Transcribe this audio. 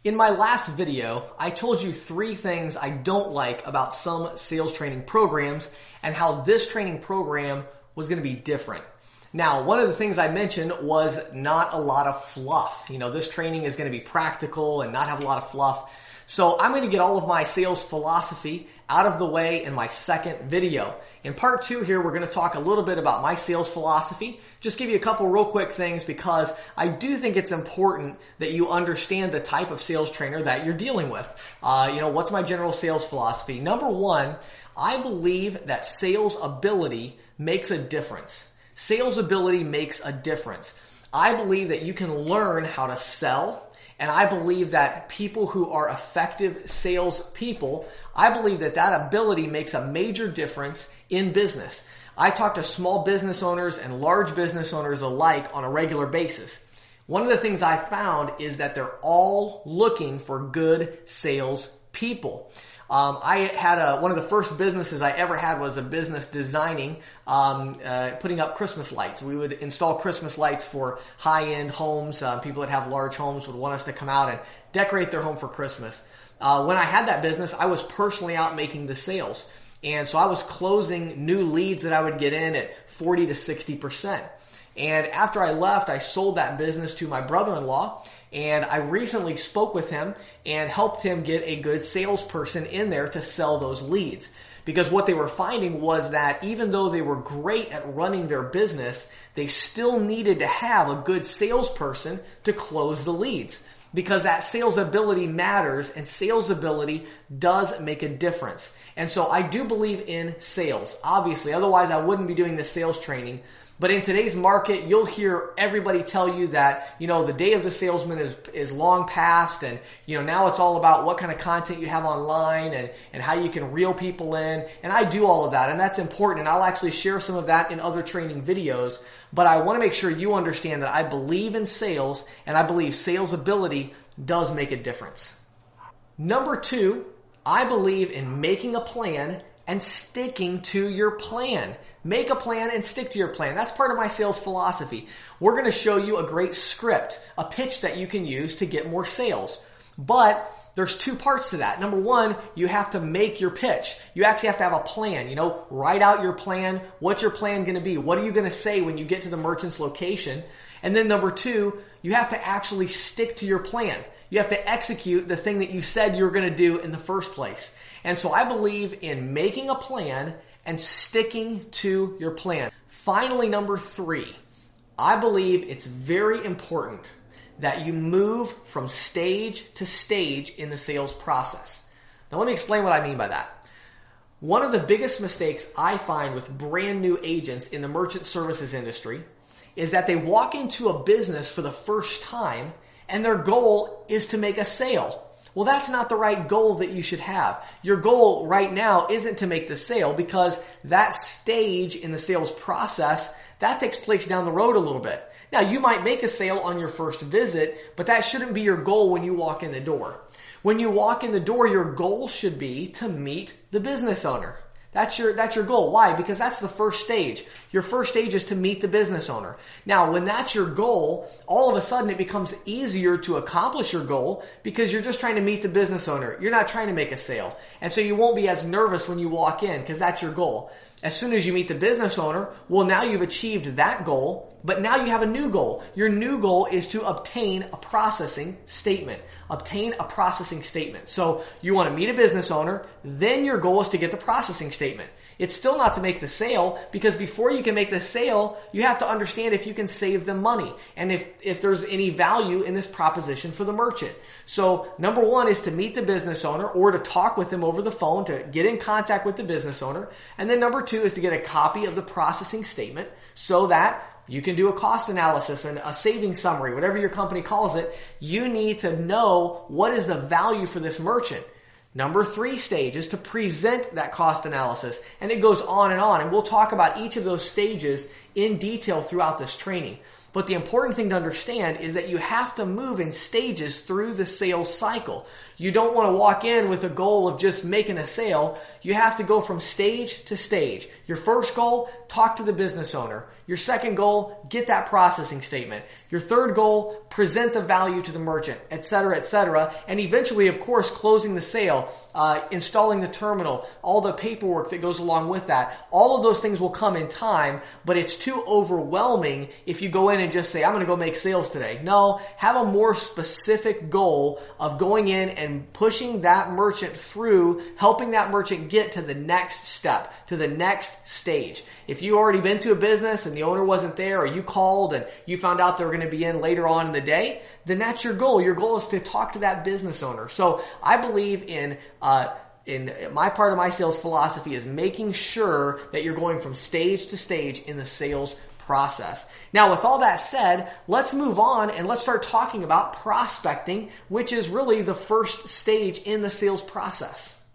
In my last video, I told you 3 things I don't like about some sales training programs and how this training program was going to be different. Now, one of the things I mentioned was not a lot of fluff. This training is going to be practical and not have a lot of fluff. So I'm going to get all of my sales philosophy out of the way in my second video. In part 2 here, we're going to talk a little bit about my sales philosophy. Just give you a couple real quick things because I do think it's important that you understand the type of sales trainer that you're dealing with. What's my general sales philosophy? Number 1, I believe that sales ability makes a difference. Sales ability makes a difference. I believe that you can learn how to sell. And I believe that people who are effective salespeople, I believe that that ability makes a major difference in business. I talk to small business owners and large business owners alike on a regular basis. One of the things I found is that they're all looking for good salespeople. I had one of the first businesses I ever had was a business designing, putting up Christmas lights. We would install Christmas lights for high-end homes. People that have large homes would want us to come out and decorate their home for Christmas. When I had that business, I was personally out making the sales. And so I was closing new leads that I would get in at 40 to 60%. And after I left, I sold that business to my brother-in-law. And I recently spoke with him and helped him get a good salesperson in there to sell those leads. Because what they were finding was that even though they were great at running their business, they still needed to have a good salesperson to close the leads. Because that sales ability matters and sales ability does make a difference. And so I do believe in sales, obviously. Otherwise, I wouldn't be doing this sales training. But in today's market, you'll hear everybody tell you that, the day of the salesman is long past and, now it's all about what kind of content you have online and how you can reel people in. And I do all of that and that's important. And I'll actually share some of that in other training videos. But I want to make sure you understand that I believe in sales and I believe sales ability does make a difference. Number 2, I believe in making a plan and sticking to your plan. Make a plan and stick to your plan. That's part of my sales philosophy. We're going to show you a great script, a pitch that you can use to get more sales. But there's 2 parts to that. Number 1, you have to make your pitch. You actually have to have a plan. Write out your plan. What's your plan going to be? What are you going to say when you get to the merchant's location? And then number 2, you have to actually stick to your plan. You have to execute the thing that you said you were going to do in the first place. And so I believe in making a plan and sticking to your plan. Finally, number 3, I believe it's very important that you move from stage to stage in the sales process. Now let me explain what I mean by that. One of the biggest mistakes I find with brand new agents in the merchant services industry is that they walk into a business for the first time and their goal is to make a sale. Well, that's not the right goal that you should have. Your goal right now isn't to make the sale because that stage in the sales process, that takes place down the road a little bit. Now, you might make a sale on your first visit, but that shouldn't be your goal when you walk in the door. When you walk in the door, your goal should be to meet the business owner. That's your goal. Why? Because that's the first stage. Your first stage is to meet the business owner. Now, when that's your goal, all of a sudden it becomes easier to accomplish your goal because you're just trying to meet the business owner. You're not trying to make a sale. And so you won't be as nervous when you walk in because that's your goal. As soon as you meet the business owner, well, now you've achieved that goal, but now you have a new goal. Your new goal is to obtain a processing statement. Obtain a processing statement. So you want to meet a business owner, then your goal is to get the processing statement. It's still not to make the sale because before you can make the sale, you have to understand if you can save them money and if there's any value in this proposition for the merchant. So number 1 is to meet the business owner or to talk with them over the phone to get in contact with the business owner. And then number 2 is to get a copy of the processing statement so that you can do a cost analysis and a savings summary, whatever your company calls it. You need to know what is the value for this merchant. Number 3 stage is to present that cost analysis, and it goes on, and we'll talk about each of those stages in detail throughout this training. But the important thing to understand is that you have to move in stages through the sales cycle. You don't want to walk in with a goal of just making a sale. You have to go from stage to stage. Your first goal, talk to the business owner. Your second goal, get that processing statement. Your third goal, present the value to the merchant, etc., etc. And eventually, of course, closing the sale, installing the terminal, all the paperwork that goes along with that. All of those things will come in time, but it's too overwhelming if you go in and just say, I'm going to go make sales today. No, have a more specific goal of going in and pushing that merchant through, helping that merchant get to the next step, to the next stage. If you already been to a business and the owner wasn't there, or you called and you found out they were going to be in later on in the day, then that's your goal. Your goal is to talk to that business owner. So I believe in my part of my sales philosophy is making sure that you're going from stage to stage in the sales process. Now, with all that said, let's move on and let's start talking about prospecting, which is really the first stage in the sales process.